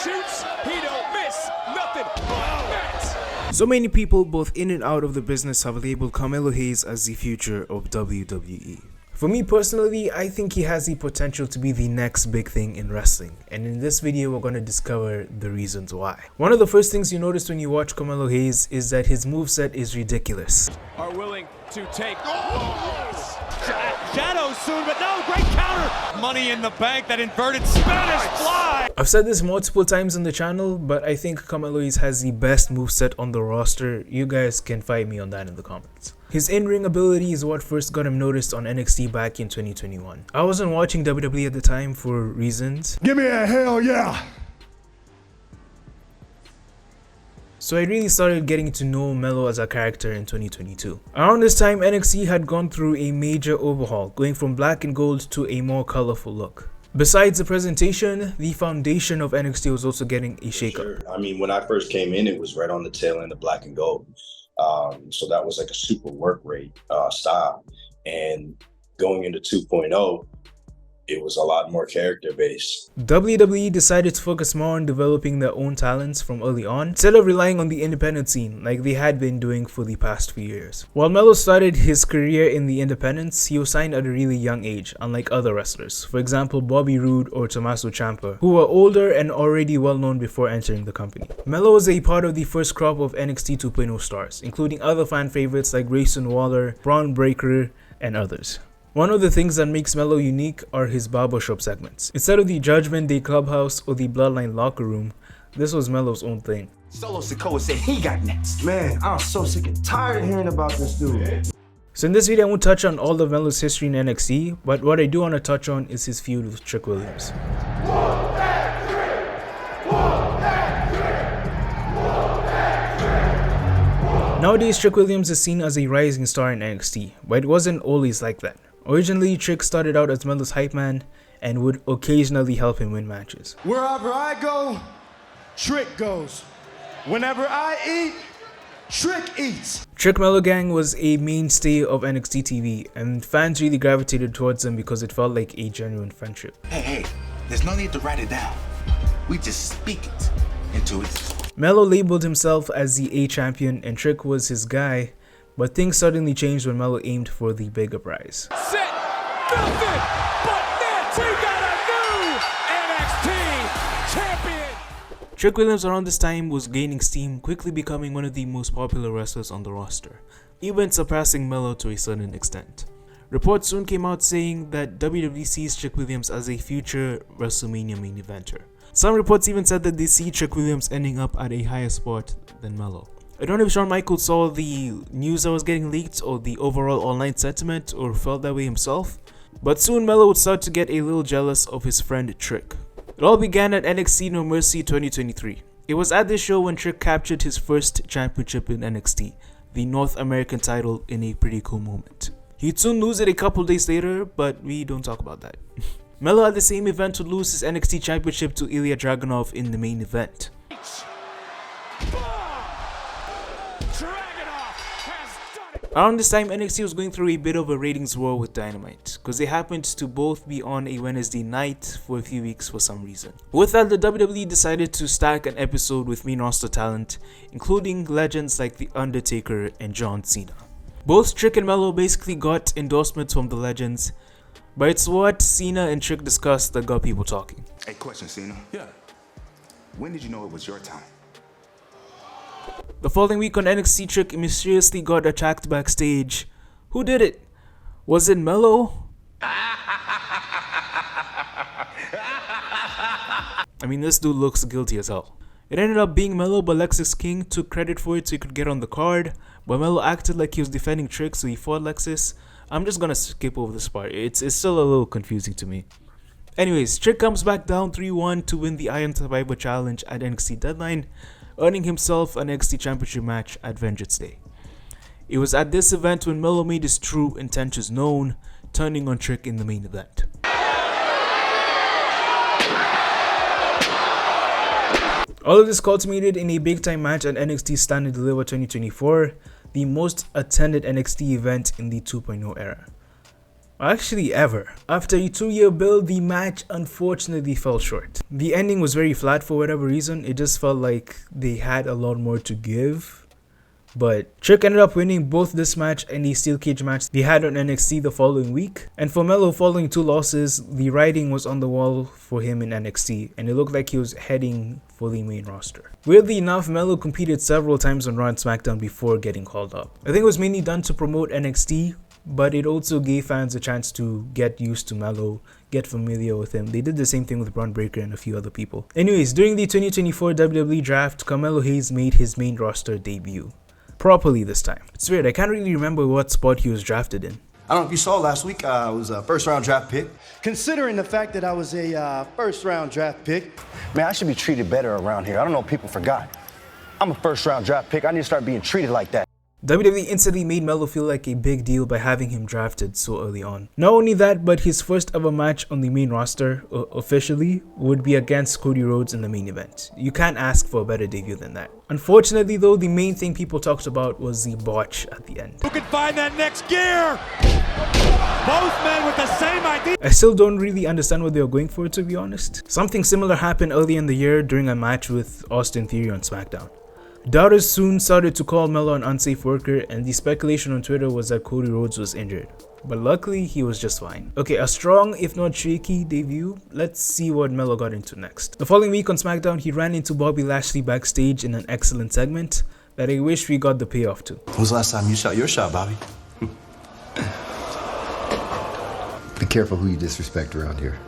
shoots, he don't miss nothing but net. So many people both in and out of the business have labeled Carmelo Hayes as the future of WWE. For me personally, I think he has the potential to be the next big thing in wrestling, and in this video we're going to discover the reasons why. One of the first things you notice when you watch Carmelo Hayes is that his moveset is ridiculous. Are willing to take shadows soon, but no, great counter. Money in the bank, that inverted Spanish fly. I've said this multiple times on the channel, but I think Carmelo Hayes has the best moveset on the roster. You guys can fight me on that in the comments. His in-ring ability is what first got him noticed on NXT back in 2021. I wasn't watching WWE at the time for reasons. Give me a hell yeah! So I really started getting to know Melo as a character in 2022. Around this time, NXT had gone through a major overhaul, going from black and gold to a more colorful look. Besides the presentation, the foundation of NXT was also getting a shakeup. Sure. I mean, when I first came in, it was right on the tail end of black and gold. So that was like a super work rate style. And going into 2.0, it was a lot more character based. WWE decided to focus more on developing their own talents from early on, instead of relying on the independent scene like they had been doing for the past few years. While Melo started his career in the independents, he was signed at a really young age, unlike other wrestlers, for example Bobby Roode or Tommaso Ciampa, who were older and already well known before entering the company. Melo was a part of the first crop of NXT 2.0 stars, including other fan favorites like Grayson Waller, Braun Breaker, and others. One of the things that makes Melo unique are his barbershop segments. Instead of the Judgment Day Clubhouse or the Bloodline Locker Room, this was Melo's own thing. Solo Sikoa said he got next. Man, I'm so sick and tired of hearing about this dude. So in this video I won't touch on all of Melo's history in NXT, but what I do want to touch on is his feud with Trick Williams. Nowadays, Trick Williams is seen as a rising star in NXT, but it wasn't always like that. Originally, Trick started out as Melo's hype man and would occasionally help him win matches. Wherever I go, Trick goes. Whenever I eat, Trick eats. Trick Melo Gang was a mainstay of NXT TV, and fans really gravitated towards them because it felt like a genuine friendship. Hey, there's no need to write it down. We just speak it into existence. Melo labeled himself as the A-champion and Trick was his guy, but things suddenly changed when Melo aimed for the bigger prize. Set, nothing but net. We got a new NXT champion. Trick Williams around this time was gaining steam, quickly becoming one of the most popular wrestlers on the roster, even surpassing Melo to a certain extent. Reports soon came out saying that WWE sees Trick Williams as a future WrestleMania main eventer. Some reports even said that they see Trick Williams ending up at a higher spot than Melo. I don't know if Shawn Michaels saw the news that was getting leaked or the overall online sentiment or felt that way himself, but soon Melo would start to get a little jealous of his friend Trick. It all began at NXT No Mercy 2023. It was at this show when Trick captured his first championship in NXT, the North American title, in a pretty cool moment. He'd soon lose it a couple days later, but we don't talk about that. Melo at the same event would lose his NXT championship to Ilya Dragunov in the main event. Around this time, NXT was going through a bit of a ratings war with Dynamite, because they happened to both be on a Wednesday night for a few weeks for some reason. With that, the WWE decided to stack an episode with main roster talent, including legends like The Undertaker and John Cena. Both Trick and Melo basically got endorsements from the legends, but it's what Cena and Trick discussed that got people talking. Hey, question, Cena. Yeah. When did you know it was your time? The following week on NXT, Trick mysteriously got attacked backstage. Who did it? Was it Melo? I mean, this dude looks guilty as hell. It ended up being Melo, but Lexis King took credit for it so he could get on the card, but Melo acted like he was defending Trick, so he fought Lexis. I'm just gonna skip over this part, it's still a little confusing to me. Anyways, Trick comes back down 3-1 to win the Iron Survivor Challenge at NXT Deadline, earning himself an NXT Championship match at Vengeance Day. It was at this event when Melo made his true intentions known, turning on Trick in the main event. All of this culminated in a big time match at NXT Stand and Deliver 2024, the most attended NXT event in the 2.0 era. actually ever. After a 2-year build, the match unfortunately fell short. The ending was very flat for whatever reason. It just felt like they had a lot more to give. But Trick ended up winning both this match and the steel cage match they had on NXT the following week. And for Melo, following 2 losses, the writing was on the wall for him in NXT, and it looked like he was heading for the main roster. Weirdly enough, Melo competed several times on Raw and SmackDown before getting called up. I think it was mainly done to promote NXT, but it also gave fans a chance to get used to Melo, get familiar with him. They did the same thing with Braun Breaker and a few other people. Anyways, during the 2024 WWE draft, Carmelo Hayes made his main roster debut. Properly this time. It's weird, I can't really remember what spot he was drafted in. I don't know if you saw last week, I was a first-round draft pick. Considering the fact that I was a first-round draft pick. Man, I should be treated better around here. I don't know if people forgot. I'm a first-round draft pick. I need to start being treated like that. WWE instantly made Melo feel like a big deal by having him drafted so early on. Not only that, but his first ever match on the main roster, officially, would be against Cody Rhodes in the main event. You can't ask for a better debut than that. Unfortunately though, the main thing people talked about was the botch at the end. Who can find that next gear? Both men with the same idea. I still don't really understand what they were going for, to be honest. Something similar happened early in the year during a match with Austin Theory on SmackDown. Doubters soon started to call Melo an unsafe worker, and the speculation on Twitter was that Cody Rhodes was injured. But luckily, he was just fine. Okay, a strong, if not shaky, debut. Let's see what Melo got into next. The following week on SmackDown, he ran into Bobby Lashley backstage in an excellent segment that I wish we got the payoff to. When was the last time you shot your shot, Bobby? Be careful who you disrespect around here.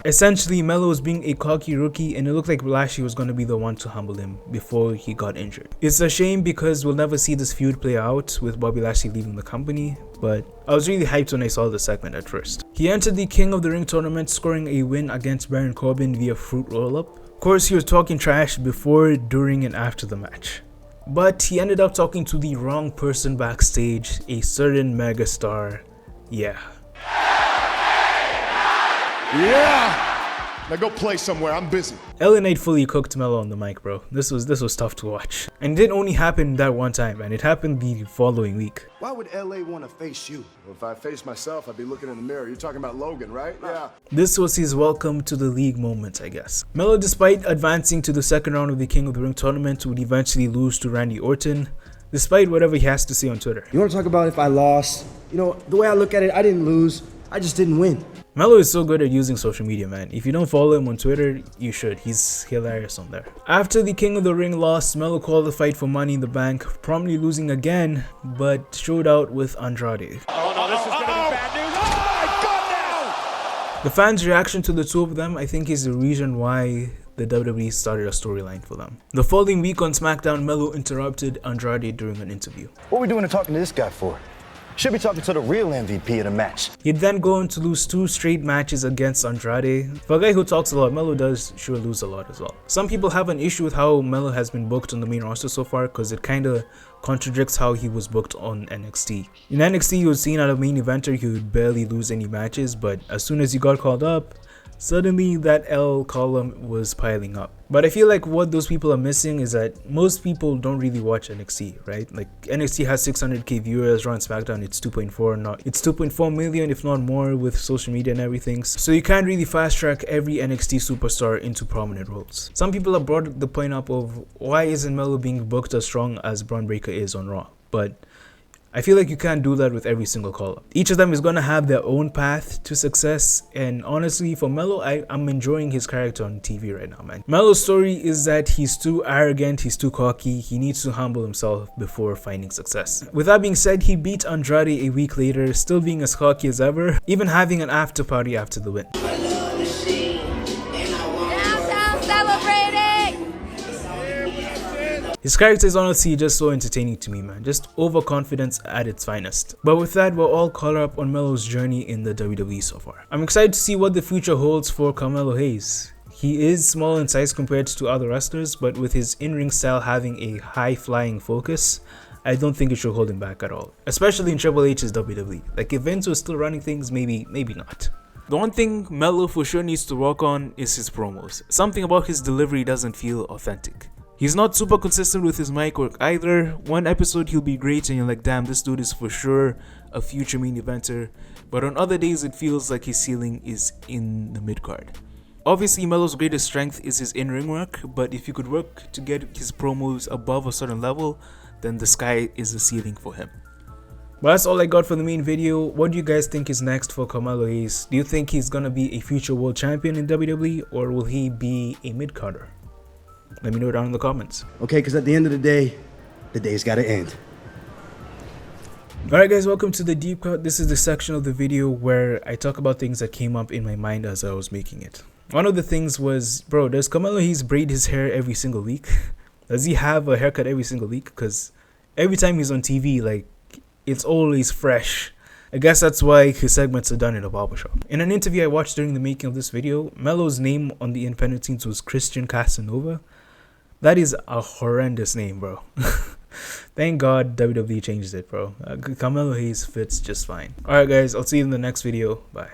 Essentially, Melo was being a cocky rookie, and it looked like Lashley was going to be the one to humble him before he got injured. It's a shame because we'll never see this feud play out with Bobby Lashley leaving the company, but I was really hyped when I saw the segment at first. He entered the King of the Ring tournament, scoring a win against Baron Corbin via fruit roll-up. Of course, he was talking trash before, during, and after the match. But he ended up talking to the wrong person backstage, a certain megastar. Yeah. Yeah! Now go play somewhere, I'm busy. LA Knight fully cooked Melo on the mic, bro. This was tough to watch. And it didn't only happen that one time, and it happened the following week. Why would LA want to face you? Well, if I face myself, I'd be looking in the mirror. You're talking about Logan, right? Yeah. This was his welcome to the league moment, I guess. Melo, despite advancing to the second round of the King of the Ring tournament, would eventually lose to Randy Orton, despite whatever he has to say on Twitter. You want to talk about if I lost? You know, the way I look at it, I didn't lose. I just didn't win. Melo is so good at using social media, man. If you don't follow him on Twitter, you should. He's hilarious on there. After the King of the Ring loss, Melo called the fight for Money in the Bank, promptly losing again, but showed out with Andrade. Oh no, this is gonna be bad news. Oh my God, no! The fans' reaction to the two of them, I think, is the reason why the WWE started a storyline for them. The following week on SmackDown, Melo interrupted Andrade during an interview. What are we doing talking to this guy for? Should be talking to the real MVP of the match. He'd then go on to lose 2 straight matches against Andrade. For a guy who talks a lot, Melo does sure lose a lot as well. Some people have an issue with how Melo has been booked on the main roster so far because it kinda contradicts how he was booked on NXT. In NXT, he was seen as a main eventer, he would barely lose any matches, but as soon as he got called up, suddenly that L column was piling up. But I feel like what those people are missing is that most people don't really watch NXT, right? Like NXT has 600k viewers, Raw and SmackDown it's 2.4 million if not more with social media and everything. So you can't really fast track every NXT superstar into prominent roles. Some people have brought the point up of why isn't Melo being booked as strong as Braun Breaker is on Raw? But I feel like you can't do that with every single call-up. Each of them is going to have their own path to success, and honestly, for Melo, I'm enjoying his character on TV right now, man. Melo's story is that he's too arrogant, he's too cocky, he needs to humble himself before finding success. With that being said, he beat Andrade a week later, still being as cocky as ever, even having an after party after the win. His character is honestly just so entertaining to me, man. Just overconfidence at its finest. But with that, we're all caught up on Melo's journey in the WWE so far. I'm excited to see what the future holds for Carmelo Hayes. He is small in size compared to other wrestlers, but with his in-ring style having a high-flying focus, I don't think it should hold him back at all. Especially in Triple H's WWE. Like if Vince was still running things, maybe not. The one thing Melo for sure needs to work on is his promos. Something about his delivery doesn't feel authentic. He's not super consistent with his mic work either. One episode he'll be great and you're like, damn, this dude is for sure a future main eventer. But on other days it feels like his ceiling is in the mid-card. Obviously Melo's greatest strength is his in-ring work, but if you could work to get his promos above a certain level, then the sky is the ceiling for him. But that's all I got for the main video. What do you guys think is next for Carmelo Hayes? Do you think he's gonna be a future world champion in WWE, or will he be a mid-carder? Let me know down in the comments. Okay, because at the end of the day's got to end. Alright guys, welcome to the deep cut. This is the section of the video where I talk about things that came up in my mind as I was making it. One of the things was, bro, does Carmelo Hayes braid his hair every single week? Does he have a haircut every single week? Because every time he's on TV, like, it's always fresh. I guess that's why his segments are done in a barbershop. In an interview I watched during the making of this video, Melo's name on the independent teams was Christian Casanova. That is a horrendous name, bro. Thank God WWE changes it, bro. Carmelo Hayes fits just fine. Alright guys, I'll see you in the next video. Bye.